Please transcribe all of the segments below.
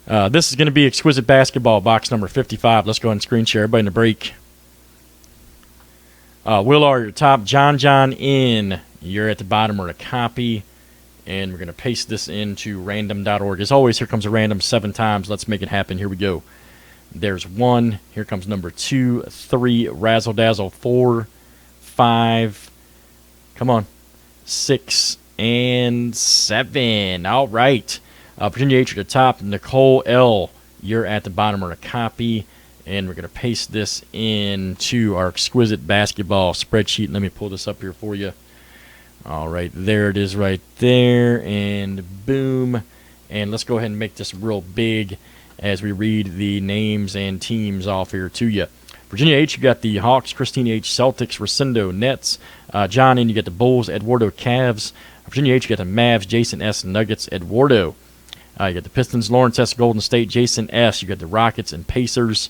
This is going to be Exquisite Basketball, box number 55. Let's go ahead and screen share. Everybody in the break. Will R, your top. John in. You're at the bottom or a copy. And we're going to paste this into random.org. As always, here comes a random 7 times. Let's make it happen. Here we go. There's 1. Here comes number 2, 3, razzle dazzle, 4, 5. Come on. 6 and 7. All right. Virginia H at the top. Nicole L, you're at the bottom or a copy. And we're going to paste this into our Exquisite Basketball spreadsheet. Let me pull this up here for you. All right, there it is right there, and boom. And let's go ahead and make this real big as we read the names and teams off here to you. Virginia H, you got the Hawks, Christine H, Celtics, Rosendo, Nets. John N, you got the Bulls, Eduardo, Cavs. Virginia H, you got the Mavs, Jason S, Nuggets, Eduardo. You got the Pistons, Lawrence S, Golden State, Jason S. You got the Rockets and Pacers.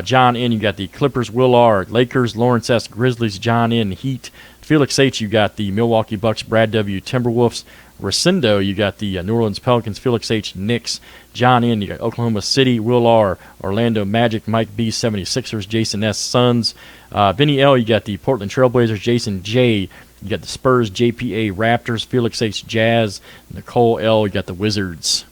John N, you got the Clippers, Will R, Lakers, Lawrence S, Grizzlies, John N, Heat. Felix H, you got the Milwaukee Bucks, Brad W, Timberwolves. Rosendo, you got the New Orleans Pelicans, Felix H, Knicks. John N, you got Oklahoma City, Will R, Orlando Magic, Mike B, 76ers, Jason S, Suns. Vinny L, you got the Portland Trailblazers, Jason J. You got the Spurs, JPA, Raptors, Felix H, Jazz. Nicole L, you got the Wizards.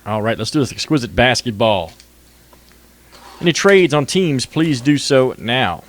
All right, let's do this Exquisite Basketball. Any trades on teams, please do so now.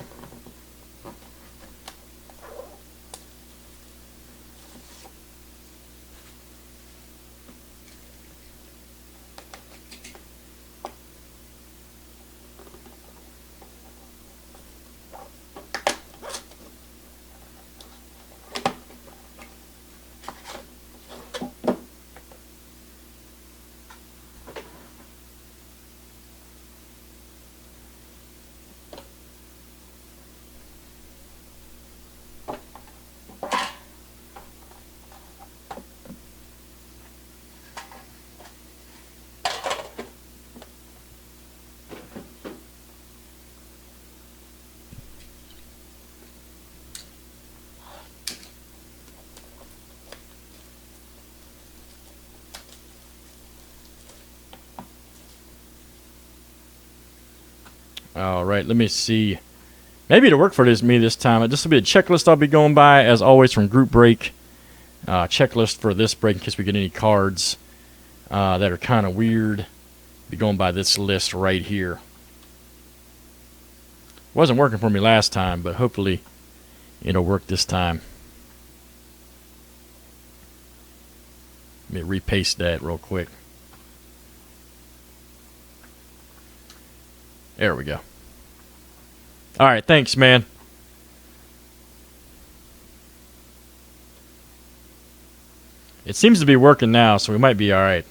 All right, let me see. Maybe it'll work for me this time. This will be a checklist I'll be going by, as always, from Group Break. Checklist for this break in case we get any cards that are kind of weird. Be going by this list right here. Wasn't working for me last time, but hopefully it'll work this time. Let me repaste that real quick. There we go. All right, thanks, man. It seems to be working now, so we might be all right.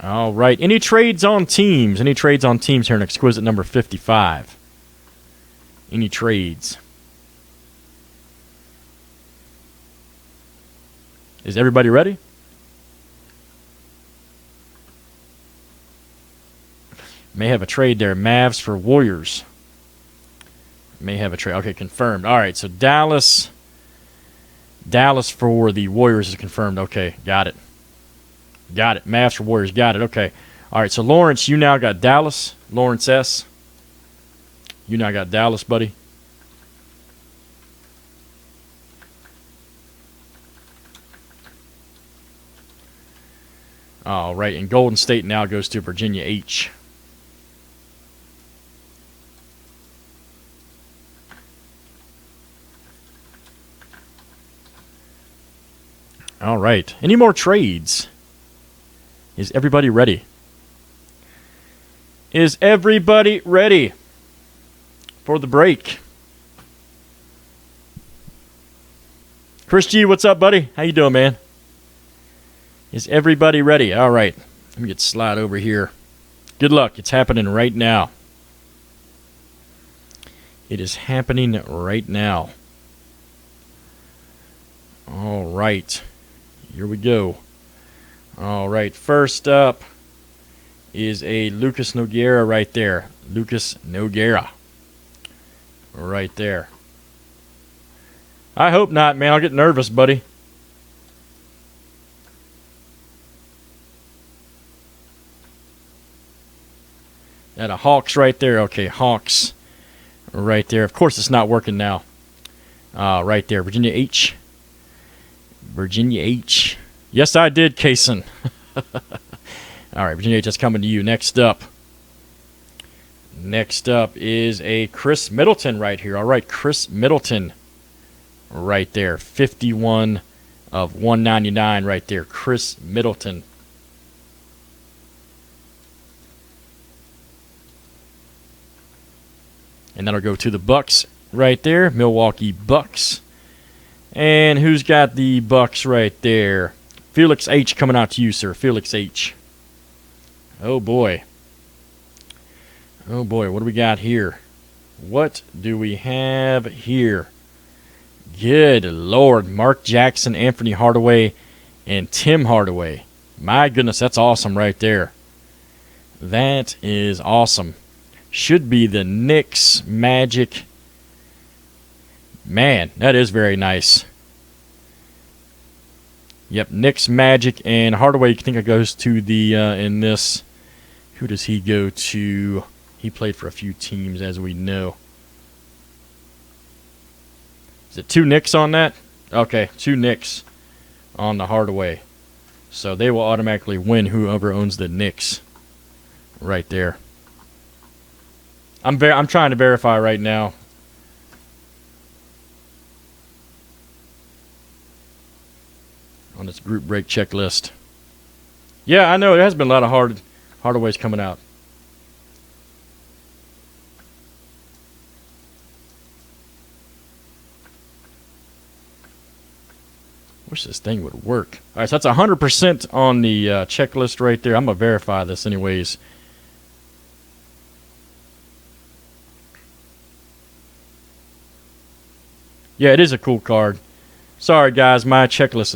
All right. Any trades on teams? Any trades on teams here in Exquisite number 55? Any trades? Is everybody ready? May have a trade there. Mavs for Warriors. May have a trade. Okay, confirmed. All right, so Dallas for the Warriors is confirmed. Okay, got it. Got it. Mavs for Warriors. Got it. Okay. All right, so Lawrence, you now got Dallas. Lawrence S. You now got Dallas, buddy. All right, and Golden State now goes to Virginia H. All right. Any more trades? Is everybody ready? Is everybody ready for the break? Chris G, what's up, buddy? How you doing, man? Is everybody ready? All right. Let me get slide over here. Good luck. It's happening right now. It is happening right now. All right. Here we go. All right. First up is a Lucas Nogueira right there. Lucas Nogueira. Right there. I hope not, man. I'll get nervous, buddy. Got a Hawks right there. Okay, Hawks right there. Of course, it's not working now. Right there. Virginia H. Virginia H. Yes, I did, Kaysen. All right, Virginia H, that's coming to you. Next up. Next up is a Chris Middleton right here. All right, Chris Middleton right there. 51 of 199 right there. Chris Middleton. And that'll go to the Bucks right there. Milwaukee Bucks. And who's got the Bucks right there? Felix H coming out to you, sir. Felix H. Oh, boy. Oh, boy. What do we got here? What do we have here? Good Lord. Mark Jackson, Anthony Hardaway, and Tim Hardaway. My goodness, that's awesome right there. That is awesome. Should be the Knicks Magic. Man, that is very nice. Yep, Knicks Magic and Hardaway. I think it goes to the in this. Who does he go to? He played for a few teams, as we know. Is it 2 Knicks on that? Okay, 2 Knicks on the Hardaway. So they will automatically win whoever owns the Knicks. Right there. I'm trying to verify right now. On this group break checklist. Yeah, I know there has been a lot of Hardaways coming out. Wish this thing would work. All right, so that's 100% on the checklist right there. I'm gonna verify this anyways. Yeah, it is a cool card. Sorry, guys, my checklist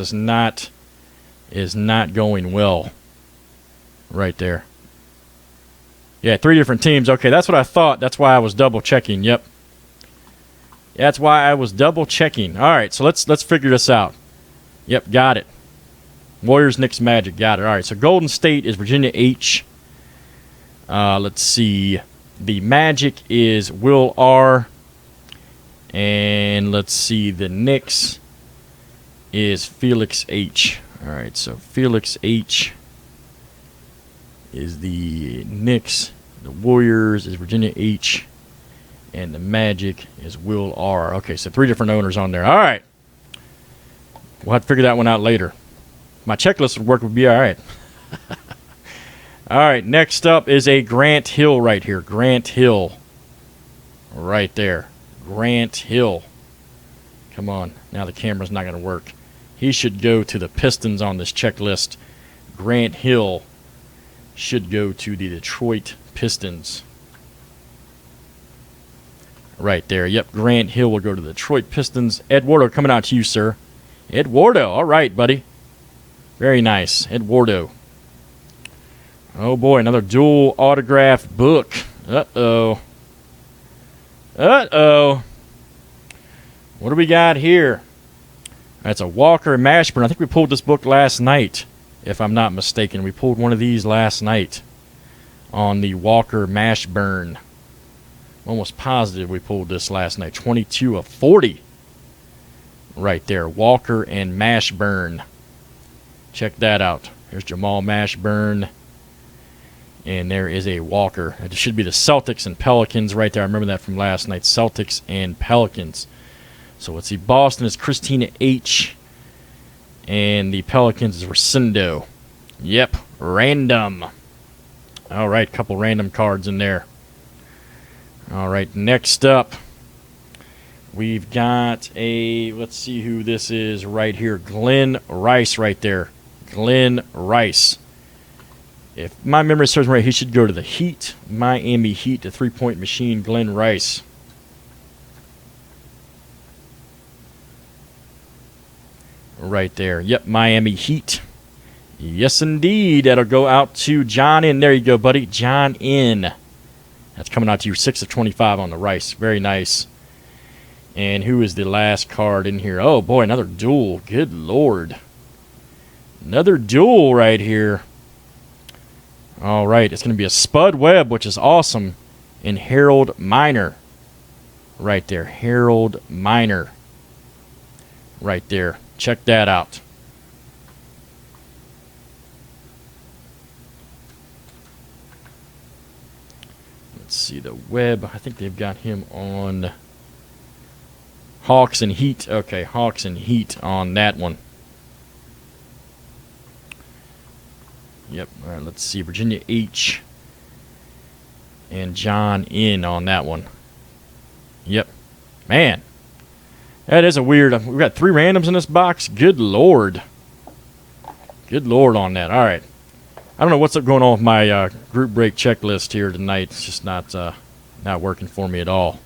is not going well. Right there. Yeah, 3 different teams. Okay, that's what I thought. That's why I was double checking. Yep. Yeah, that's why I was double checking. All right, so let's figure this out. Yep, got it. Warriors, Knicks, Magic. Got it. All right, so Golden State is Virginia H. Let's see. The Magic is Will R. And let's see, the Knicks is Felix H. All right, so Felix H is the Knicks. The Warriors is Virginia H. And the Magic is Will R. Okay, so 3 different owners on there. All right. We'll have to figure that one out later. My checklist would be all right. All right, next up is a Grant Hill right here. Grant Hill. Right there. Grant Hill. Come on. Now the camera's not going to work. He should go to the Pistons on this checklist. Grant Hill should go to the Detroit Pistons. Right there. Yep, Grant Hill will go to the Detroit Pistons. Eduardo coming out to you, sir. Eduardo. All right, buddy. Very nice. Eduardo. Oh, boy. Another dual autograph book. Uh-oh. Uh-oh. What do we got here? That's a Walker Mashburn. I think we pulled this book last night, if I'm not mistaken. We pulled one of these last night on the Walker Mashburn. Almost positive we pulled this last night. 22 of 40. Right there. Walker and Mashburn. Check that out. There's Jamal Mashburn. And there is a Walker. It should be the Celtics and Pelicans right there. I remember that from last night. Celtics and Pelicans. So let's see. Boston is Christina H. And the Pelicans is Rosendo. Yep. Random. All right. Couple random cards in there. All right. Next up, we've got a, let's see who this is right here. Glenn Rice right there. Glenn Rice. If my memory serves me right, he should go to the Heat. Miami Heat, the three-point machine, Glenn Rice. right there. Yep, Miami Heat. Yes, indeed. That'll go out to John in. There you go, buddy. John in. That's coming out to you 6 of 25 on the Rice. Very nice. And who is the last card in here? Oh, boy, another duel. Good Lord. Another duel right here. All right, it's going to be a Spud Webb, which is awesome, and Harold Miner. Right there. Harold Miner. Right there. Check that out. Let's see the Webb. I think they've got him on Hawks and Heat. Okay, Hawks and Heat on that one. Yep. All right, let's see. Virginia H. And John in on that one. Yep. Man. That is a weird. We've got 3 randoms in this box. Good Lord. Good Lord on that. All right. I don't know what's going on with my group break checklist here tonight. It's just not working for me at all.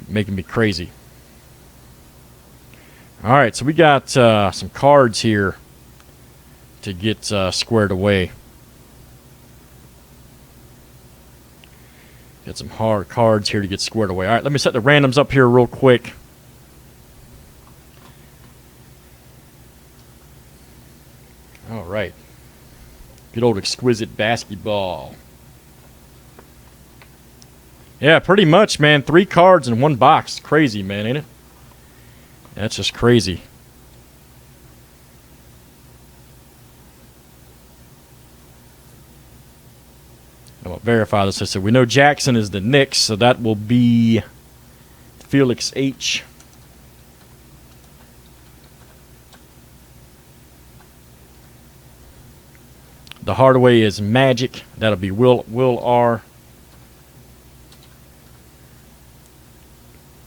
Making me crazy. All right. So we got some cards here to get squared away. Got some hard cards here to get squared away. All right, let me set the randoms up here real quick. All right. Good old Exquisite basketball. Yeah, pretty much, man. 3 cards in 1 box. Crazy, man, ain't it? That's just crazy. I'm going to verify this. So we know Jackson is the Knicks, so that will be Felix H. The Hardaway is Magic. That'll be Will R.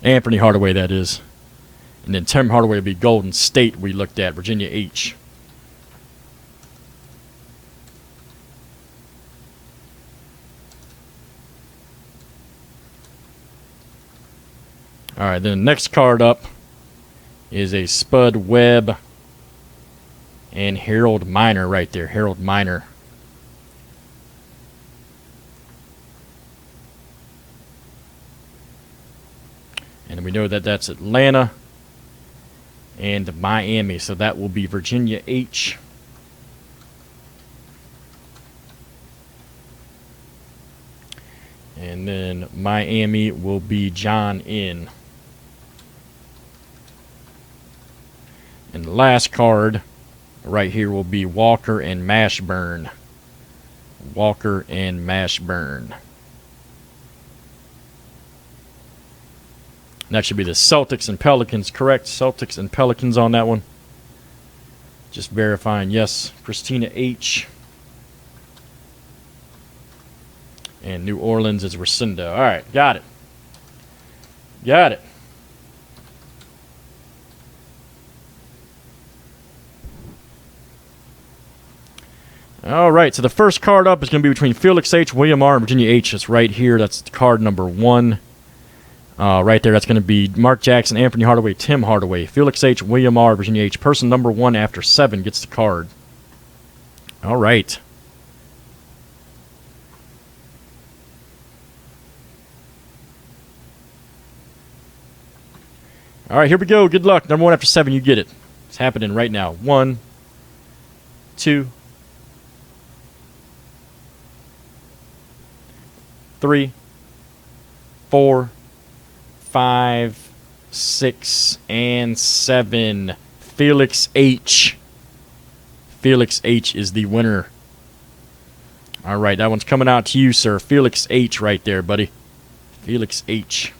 Anthony Hardaway, that is. And then Tim Hardaway will be Golden State, we looked at, Virginia H. All right, then the next card up is a Spud Webb and Harold Miner right there. Harold Miner. And we know that that's Atlanta and Miami, so that will be Virginia H. And then Miami will be John N. And the last card right here will be Walker and Mashburn. Walker and Mashburn. That should be the Celtics and Pelicans, correct? Celtics and Pelicans on that one. Just verifying, yes. Christina H. And New Orleans is Resendo. All right, got it. Got it. All right, so the first card up is going to be between Felix H., William R., and Virginia H. It's right here. That's card number 1. Right there, that's going to be Mark Jackson, Anthony Hardaway, Tim Hardaway. Felix H., William R., Virginia H. Person number 1 after 7 gets the card. All right. All right, here we go. Good luck. Number 1 after 7, you get it. It's happening right now. 1, 2, 3, 4, 5, 6, and 7. Felix H. Felix H is the winner. All right, that one's coming out to you, sir. Felix H right there, buddy. Felix H.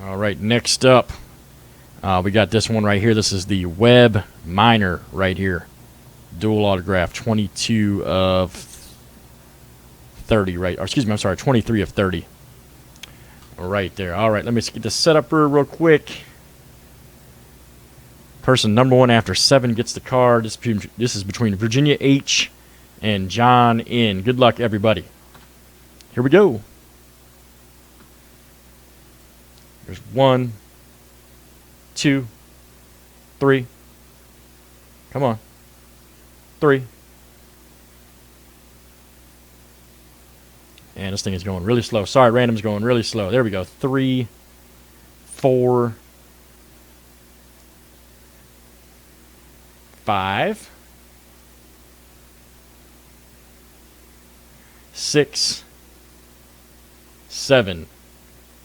All right, next up, we got this one right here. This is the Webb Miner right here. Dual autograph, 22 of 30, right? Or excuse me, I'm sorry, 23 of 30. Right there. All right, let me just get this set up real quick. Person number 1 after 7 gets the card. This is between Virginia H and John N. Good luck, everybody. Here we go. There's 1, 2, 3. Come on. 3. And this thing is going really slow. Sorry, random's going really slow. There we go. 3, 4, 5, 6, 7.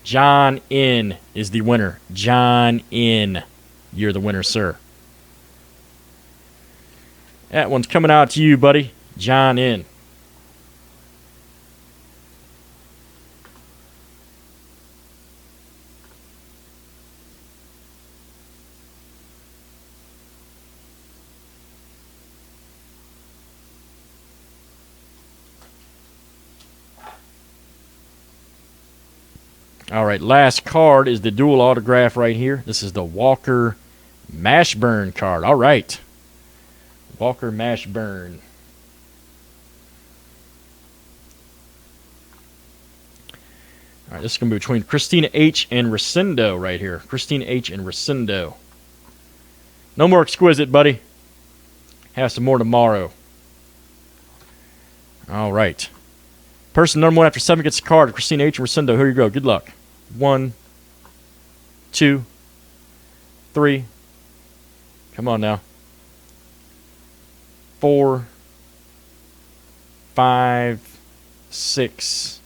John N is the winner. John N. You're the winner, sir. That one's coming out to you, buddy. John N. All right, last card is the dual autograph right here. This is the Walker Mashburn card. All right. Walker Mashburn. All right, this is going to be between Christina H. and Rosendo right here. Christina H. and Rosendo. No more Exquisite, buddy. Have some more tomorrow. All right. Person number 1 after 7 gets a card. Christina H. and Rosendo. Here you go. Good luck. 1, 2, 3. Come on now. 4, 5, 6,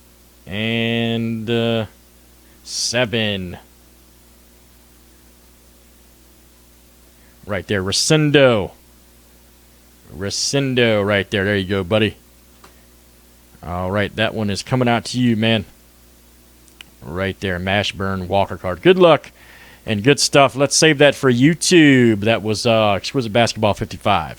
and 7. Right there. Rosendo. Rosendo right there. There you go, buddy. All right, that one is coming out to you, man. Right there, Mashburn Walker card. Good luck and good stuff. Let's save that for YouTube. That was Exquisite Basketball 55.